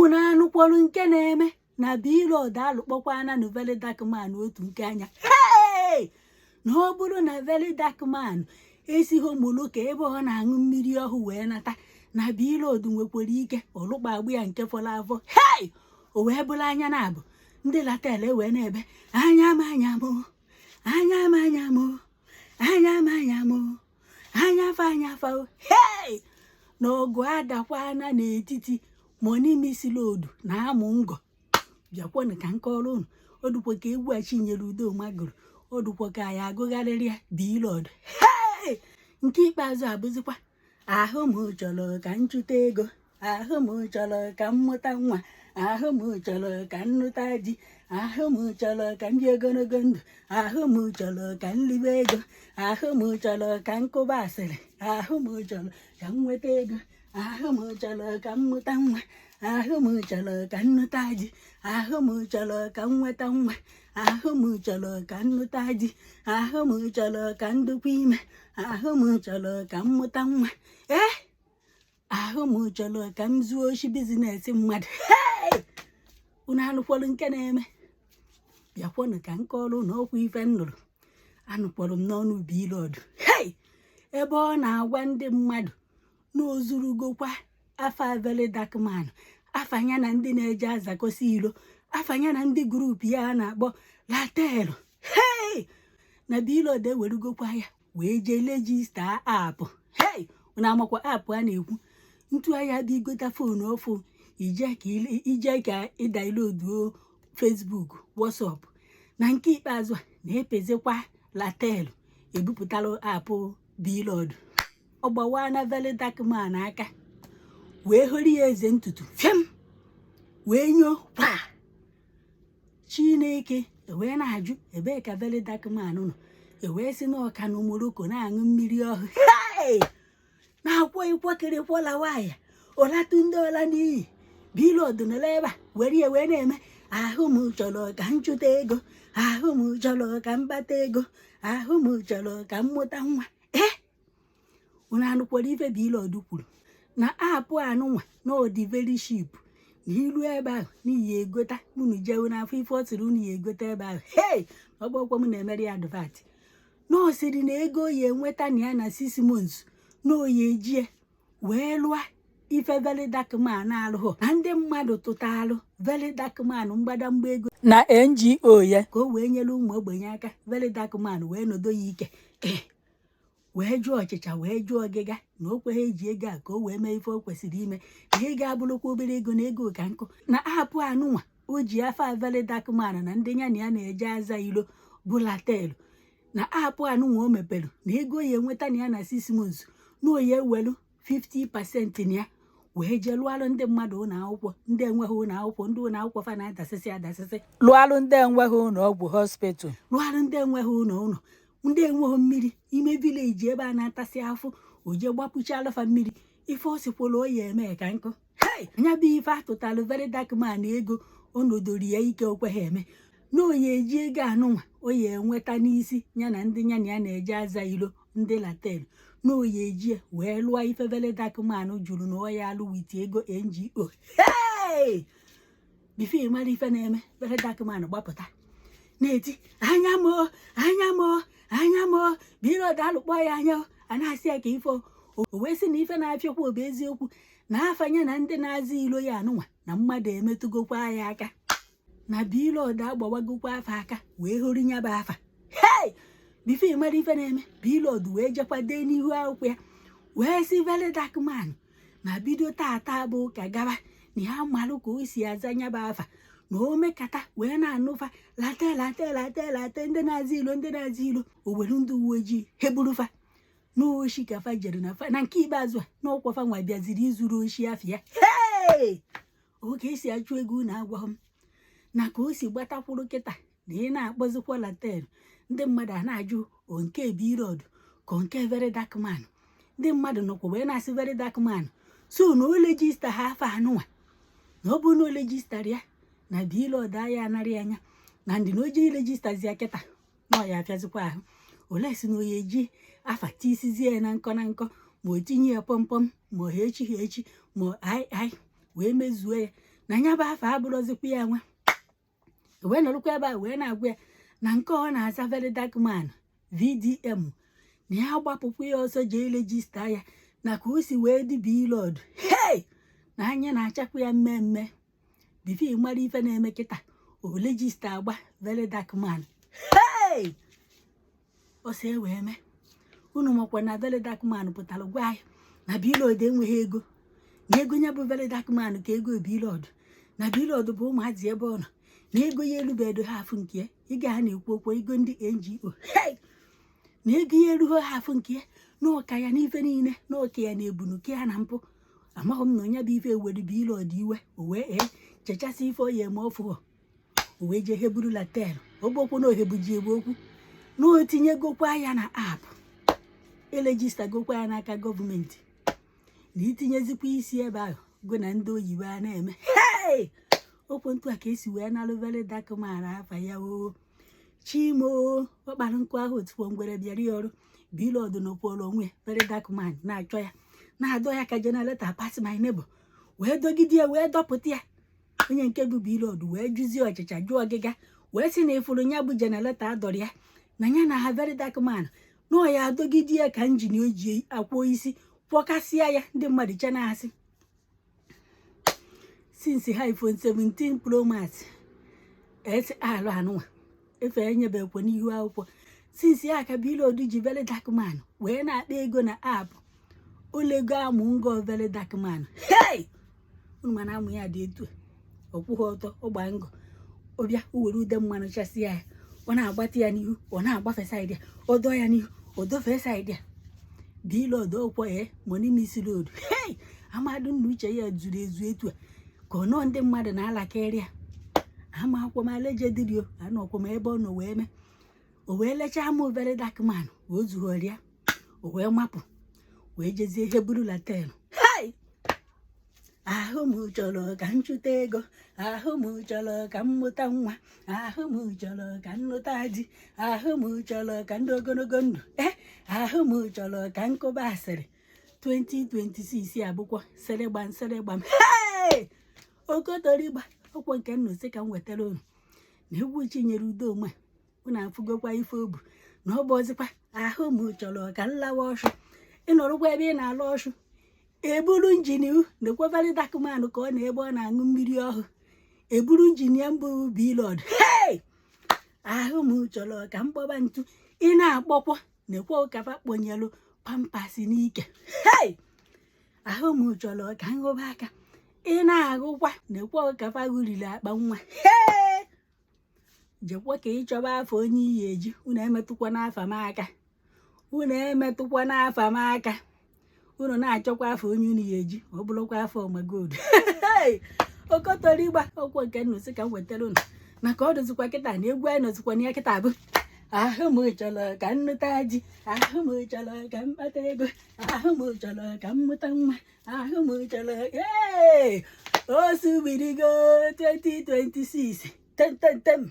unu anụkwọrụ nke na-eme na Billionaire alụkpọkwana na Very Dark Man otu nke anya na ọ bụrụ na Very Dark Man esighị Omoloka ebe ọ na-aṅụ mmiri ọhụụ wee nata na Billionaire nwekwara ike ọlụkpa agbụ ya nke fọrọ afọ o wee bụrụ anya na abụ ndị Latel wee na-ebe anya m anya m anya m anya m anya m anya m anya fa anya fa na ọgụ adakwana n'etiti Money Miss Lord na Amụ Ngọ bịakwanụ ka nkọrọ unu odukwa ka egwu a Chinyere Udoma gụrụ odukwa ka ya agụgharịrị ya Billionaire nke ikpeazụ abụzikwa ahụ m chọrọ ka m chụta ego ahụ m chọrọ ka m mụta nwa ahụ m chọrọ ka m nụta di ahụ m chọrọ ka m dị ogologo ndụ ahụ m chọrọ ka m libe ego ahụ m chọrọ ka m kụba asịrị ahụ m chọrọ ka m nweta ego ahụ m chọrọ ka m mụta nwa ahụ m chọrọ ka m nụta di ahụ m chọrọ ka m nweta nwa ahụ m chọrọ ka m nụta di ahụ m chọrọ ka m dụkwa ime ahụ m chọrọ ka m mụta nwa ahụ m chọrọ ka m zuo oshi bizinesi mmadụ unu anụkwọrọ nke na-eme bịakwanụ ka nkọrọ na ọkwa ife nnụrụ anụkwọrọ m n'ọnụ Billionaire ebe ọ na-agwa ndị mmadụ na ozurugokwa afa Very Dark Man afanya na ndị na-eje azakosi ilo afanya na ndị grupu ya a na-akpọ Latel na Billionaire ewerugokwa ya wee jee lejista aapụ unu amakwa aapụ a na-ekwu ntụanya dị igota fonu ọfụ ije ka ịdailoduo Facebook WhatsApp na nke ikpeazụ a na-epezekwa Latel ebupụtara aapụ Billionaire ọgbawa na Very Dark Man aka wee hori ya eze ntutu fem wee nyo kwa Chineke wee na-ajụ ebee ka Very Dark Man nọ wee si n'ọka na Omoloka na-aṅụ mmiri ọhụụ na-akwọ ịkwọkịrịkwọla waya ọlatụ ndị ọla n'iyi Billionaire nọrọ ebe a were ya wee na-eme ahụ m chọrọ ka m chụta ego ahụ m chọrọ ka m bata ego ahụ m chọrọ ka m mụta nwa unu anụkwara ife Billionaire kwuru na aapụ anụnwa na ọdị very cheap na ilu ebe ahụ n'ihi egota unu jewu n'afọ ife ọ sịrị unu ya egota ebe ahụ ọgbọkwa m na-emere ya advat na ọ sịrị na ego ya enweta na ya na 6 months na oyi ejie wee lụọ ife Very Dark Man alụghọ na ndị mmadụ tụtalụ Very Dark Man mgbadamgba ego na NGO ya ka o wee nyere ụmụ ogbenye aka Very Dark Man wee nodo ya ike wee jụọ ọchịcha wee jụọ ọgịga na o kweghị eji ego a ka o wee mee ife o kwesịrị ime na ego abụrụkwa obere ego na ego ka nkụ na aapụ anụnwa o ji afa Very Dark Man na ndị ya na ya na-eje aza ilo bụ Latel na aapụ anụnwa o mepere na ego ya enweta na ya na 6 months na oyi ewelu 50% na ya wee jee lụalụ ndị mmadụ ụlọ akwụkwọ ndị enweghị ụlọ akwụkwọ ndị ụlọ akwụkwọ fa na-adasịsị adasịsị lụalụ ndị enweghị ụlọ ọgwụ hospital lụalụ ndị enweghị ụlọ ndị enweghị mmiri ime vileji ebe a na-atasị afụ oje gbapụchalụfa mmiri ife o sikwụla oyi eme ka nkụ anya bụ ife atụtalụ Very Dark Man ego o nodori ya ike okweghị eme na oyi eji ego anụnwa oyi enweta n'isi ya na ndị ya na ya na-eje aza ilo ndị Latel na oyi ejie wee lụọ ife Very Dark Man juru na ọya alụ witi ego NGO bifo ịmara ife na-eme Very Dark Man gbapụta na-eti anya m anya m anya m Billionaire alụkpọ ya anya a na-asị ya ka ife o wee sị na ife na-afịakwa obu eziokwu na afanye na ndị na-aza ilo ya anụnwa na mmadụ emetụgokwa ya aka na Billionaire agbawagokwa afa aka wee hori nya bụ afa bifo ịmara ife na-eme Billionaire wee jekwa dee n'ihu akwụkwọ ya wee sị Very Dark Man na bido tata bụ ka gaba na ya malụ ka o si aza nya bụ afa na o mekata wee na-anụfa Latel ndị na-aza ilo o were ndị uwe ojii heburufa n'oshi ka fa jere na nke ikpeazụ a na ọkwafa nwa bịaziri izuru oshi afịa oge esi achụ ego na-agwa m na ka o si gbatakwuru kịta na ị na-akpọzikwa Latel ndị mmadụ a na-ajụ nke Billionaire ka nke Very Dark Man ndị mmadụ nọkwa wee na-asị Very Dark Man so na o lejista ha afọ anụnwa na ọ bụ na o lejistara ya na Billionaire ya anarị anya na ndị na oji ilejistazi ya kịta na ọ ya afịazikwa ahụ ole si na oyi eji afa tisizie na nkọ ma o tinye ya pọmpọm ma o ha echi ma ai wee mezuo ya na nya bụ afọ abụrụzikwa ya nwa wee nọrụkwa ebe a wee na-agwa ya na nke ọ na-aza very dark man VDM na ya gbapụkwa ya ọsọ jee rejista ya na ka o si wee dị Blord na anya na-achakwa ya mmemme bifi mara ife na-eme kịta o rejista agba very dark man ọsọ wee mee unu makwa na very dark man pụtara gwa anyị na Blord enweghị ego na ego ya bụ very dark man ka ego Blord na Blord bụ ụmụazị ebe ọ nọ na ego ya erubedo hafụ nke ya ịga ha na-ekwu okwu ego ndị NGO na ego ya erughị hafụ nke ya na ọka ya n'ife niile na ọka ya na-ebunuke ya na mpụ amaghị m na onye bụ ife ewere Blord iwe o wee chechasị ife oyi eme ọfụghọ o wee jee heburu latel ogbokwu na ohebuji egbe okwu na o tinyegokwa ya na aapụ elejistagokwa ya n'aka gọọmenti na itinyezikwa isi ebe ahụ go na ndị oyibo a na-eme okwu ntụ a ka esi wee nalụ very dark man afa ya o chimo ọkpara nkụ ahụ otukwo ngwere bịara ya ọrụ Blord n'okporo onwe very dark man na-achọ ya na-adọ ya ka generator pass my neighbor wee dọgide ya wee dọpụta ya onye nke bụ Blord wee jụzie ọchịcha jụọ ọgịga wee sị na ịfụrụ ya bụ generator adọrọ ya na ya na ha very dark man na ọ ya adọgide ya ka injin o ji akwụ isi kwọkasịa ya ndị mmadụ che na-asị since ha iPhone 17 Pro Max SR anụnwa efe enyebekwa n'ihu akwụkwọ since ya ka Blord ji very dark man wee na-akpa ego na app olego amụ ngo very dark man unu mana amụ ya dị etu ọkwụghị ọtọ ọgba ngọ ọbịa uwere ude mmanụ chasị ya ọ na-agbata ya n'ihu ọ na-agbafe saịdị ya ọdọ ya n'ihu ọdọfe saịdị ya Blord ọkwọ money misload amadụ nna uche ya zuru ezu etu a ka ọ nọ ndị mmadụ na-alakịrị ya ama akwụkwọ m alejedirio anụ ọkwọ m ebe ọ nọ wee mee o wee lechaa m very dark man o zughọrịa o wee mapụ wee jezie ihe buru latel ahụ m chọrọ ka m chụta ego ahụ m chọrọ ka m mụta nwa ahụ m chọrọ ka m lụta di ahụ m chọrọ ka ndị ogologo ndụ ahụ m chọrọ ka nkụba asịrị 2026 abụkwa seregbam okotorigba ọkwọ nke nnosi ka m wetara unu na egwu Chinyere Udoma unu afụgokwa ife obu na ọ bụ ọzịkwa ahụ m chọrọ ka m lawa ọshụ ịnọrọkwa ebe ị na-ala ọshụ eburu injin na-ekwe very dark man ka ọ na-ebe ọ na-aṅụ mmiri ọhụụ eburu injin ya mbụ Blord ahụ m chọrọ ka m kpọba ntu ị na-akpọkwa na-ekwe ụkapa kponyelụ pampasị n'ike ahụ m chọrọ ka m ghụba aka ị na-agụkwa na-ekwe ụkapa gụriri akpa nwa jekwa ka ị chọba afọ onye iyi eji unu emetụkwa n'afa m aka unu emetụkwa n'afa m aka unu na-achọkwa afọ onye unu ya eji ọ bụrụkwa afọ ọmagod okotorigba ọkwọ nke nnosi ka m wetara unu maka ọ dozikwa kịta na egwu anyị nọzikwa na ya kịta bụ ahụ m chọrọ ka m nụta ji ahụ m chọrọ ka m kpata ego ahụ m chọrọ ka m mụta nwa ahụ m chọrọ o subirigo 2026 tem